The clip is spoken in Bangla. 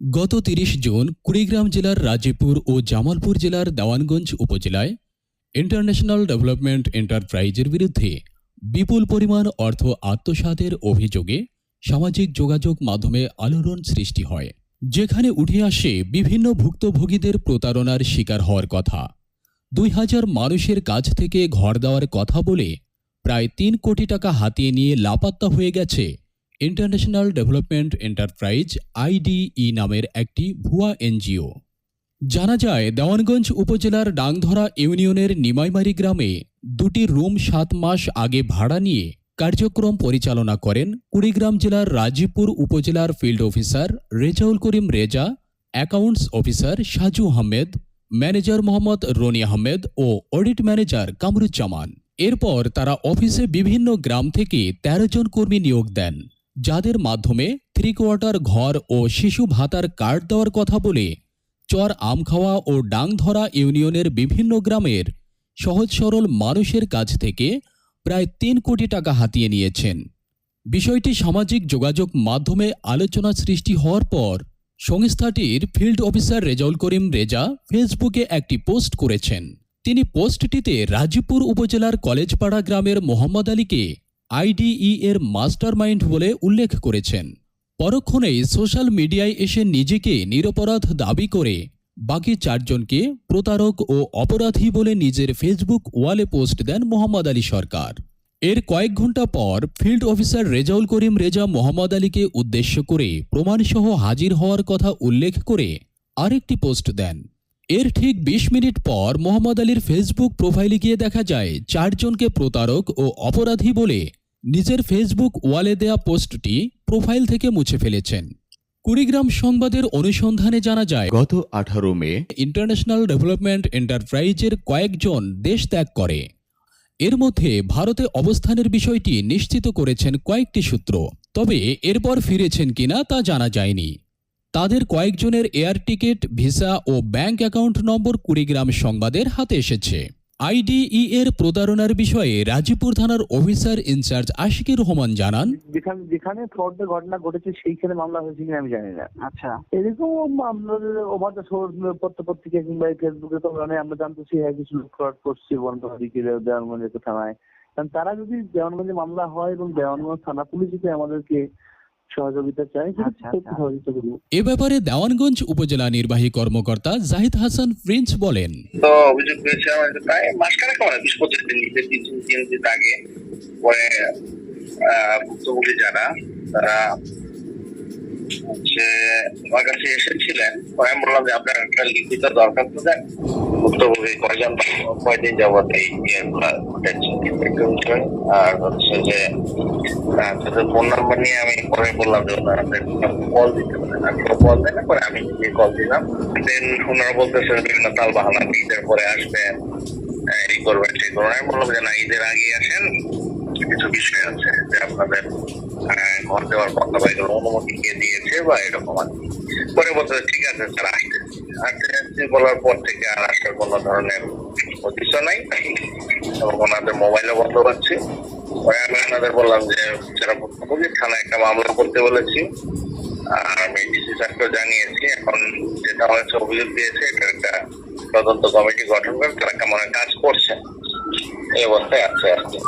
গত ৩০ জুন কুড়িগ্রাম জেলার রাজীপুর ও জামালপুর জেলার দেওয়ানগঞ্জ উপজেলায় ইন্টারন্যাশনাল ডেভেলপমেন্ট এন্টারপ্রাইজের বিরুদ্ধে বিপুল পরিমাণ অর্থ আত্মসাতের অভিযোগে সামাজিক যোগাযোগ মাধ্যমে আলোড়ন সৃষ্টি হয়, যেখানে উঠে আসে বিভিন্ন ভুক্তভোগীদের প্রতারণার শিকার হওয়ার কথা। ২,০০০ মানুষের কাছ থেকে ঘর দেওয়ার কথা বলে প্রায় ৩ কোটি টাকা হাতিয়ে নিয়ে লাপাত্তা হয়ে গেছে ইন্টারন্যাশনাল ডেভেলপমেন্ট এন্টারপ্রাইজ আইডিই নামের একটি ভুয়া এনজিও। জানা যায়, দেওয়ানগঞ্জ উপজেলার ডাংধরা ইউনিয়নের নিমাইমারি গ্রামে ২টি রুম ৭ মাস আগে ভাড়া নিয়ে কার্যক্রম পরিচালনা করেন কুড়িগ্রাম জেলার রাজীপুর উপজেলার field officer Rezaul Karim Reza, accounts officer Saju Ahmed, manager Mohammad Roni Ahmed ও অডিট ম্যানেজার কামরুজ্জামান। এরপর তারা অফিসে বিভিন্ন গ্রাম থেকে ১৩ জন কর্মী নিয়োগ দেন, যাদের মাধ্যমে 3 কোয়ার্টার ঘর ও শিশু ভাতার কার্ড দেওয়ার কথা বলে চর আমখাওয়া ও ডাংধরা ইউনিয়নের বিভিন্ন গ্রামের সহজ সরল মানুষের কাছ থেকে প্রায় ৩ কোটি টাকা হাতিয়ে নিয়েছেন। বিষয়টি সামাজিক যোগাযোগ মাধ্যমে আলোচনা সৃষ্টি হওয়ার পর সংস্থাটির ফিল্ড অফিসার রেজাউল করিম রেজা ফেসবুকে একটি পোস্ট করেছেন। তিনি পোস্টটিতে রাজীপুর উপজেলার কলেজপাড়া গ্রামের মোহাম্মদ আলীকে আইডিই এর মাস্টার মাইন্ড বলে উল্লেখ করেছেন। পরক্ষণেই সোশ্যাল মিডিয়ায় এসে নিজেকে নিরপরাধ দাবি করে বাকি ৪ জনকে প্রতারক ও অপরাধী বলে নিজের ফেসবুক ওয়ালে পোস্ট দেন মোহাম্মদ আলী সরকার। এর কয়েক ঘন্টা পর ফিল্ড অফিসার রেজাউল করিম রেজা মোহাম্মদ আলীকে উদ্দেশ্য করে প্রমাণসহ হাজির হওয়ার কথা উল্লেখ করে আরেকটি পোস্ট দেন। এর ঠিক ২০ মিনিট পর মোহাম্মদ আলীর ফেসবুক প্রোফাইলে গিয়ে দেখা যায় ৪ জনকে প্রতারক ও অপরাধী বলে নিজের ফেসবুক ওয়ালে দেয়া পোস্টটি প্রোফাইল থেকে মুছে ফেলেছেন। কুড়িগ্রাম সংবাদের অনুসন্ধানে জানা যায়, গত ১৮ মে ইন্টারন্যাশনাল ডেভেলপমেন্ট এন্টারপ্রাইজের কয়েকজন দেশ ত্যাগ করে। এর মধ্যে ভারতে অবস্থানের বিষয়টি নিশ্চিত করেছেন কয়েকটি সূত্র, তবে এরপর ফিরেছেন কিনা তা জানা যায়নি। তাদের কয়েকজনের এয়ার টিকিট, ভিসা ও ব্যাংক অ্যাকাউন্ট নম্বর কুড়িগ্রাম সংবাদের হাতে এসেছে। আইডিই এর প্রতারণার বিষয়ে রাজীপুর থানার অফিসার ইনচার্জ আশিকুর রহমান জানান, যেখানে ফ্রডের ঘটনা ঘটেছে সেইখানে মামলা হয়েছে কিনা আমি জানি না। আচ্ছা, এরকম আমাদের ওভারটা পত্রিকা কিংবা ফেসবুকে তো আমরা জানতেছি কিছু ফ্রড করছে দেওয়ানগঞ্জ থানায়। কারণ তারা যদি দেওয়ানগঞ্জে মামলা হয় এবং দেওয়ানগঞ্জ থানা পুলিশ যদি আমাদেরকে সহযোগিতা চাই, সহযোগিতা করব। এ ব্যাপারে দেওয়ানগঞ্জ উপজেলা নির্বাহী কর্মকর্তা জাহিদ হাসান প্রিন্স বলেন, তো অভিযোগ পেয়েছে আমাদের প্রায় মাসখানেক ২০-২৫ দিন নিচে ৩ দিন আগে পরে ভুক্তভোগী যারা তারা আমার কাছে এসেছিলেন। আমি বললাম যে আপনার একটা লিখিত দরখাস্ত দেন, ভুক্তভোগী কয়দিন যাবত এই ঘটেছে। আর হচ্ছে যে তাদের ফোন নাম্বার নিয়ে আমি পরে বললাম যে কল দিতে পারেন। আমি কল দেন না, পরে আমি নিজে কল দিলাম। দেন ওনারা বলতেছেন বিভিন্ন তাল বাহানা, ঈদের পরে আসবেন, এই করবেন সেই করবেন। আমি বললাম যে না, ঈদের আগে আসেন, কিছু বিষয় আছে যে আপনাদের ঘর দেওয়ার কথা বা এগুলো অনুমতি কে দিয়েছে বা এরকম আর কি। পরে বলতে ঠিক আছে স্যার আসতে বলার পর থেকে আর আসার কোনো ধরনের কিছু নাই এবং ওনাদের মোবাইলও বন্ধ হচ্ছে। পরে আমি ওনাদের বললাম যে যারা ভুক্তভোগী থানায় একটা মামলা করতে বলেছি আর আমি ডিসি স্যারকেও জানিয়েছি। এখন যেটা হয়েছে অভিযোগ দিয়েছে, এটা একটা তদন্ত কমিটি গঠন করে তারা কেমন কাজ করছে এই অবস্থায় আছে আর কি।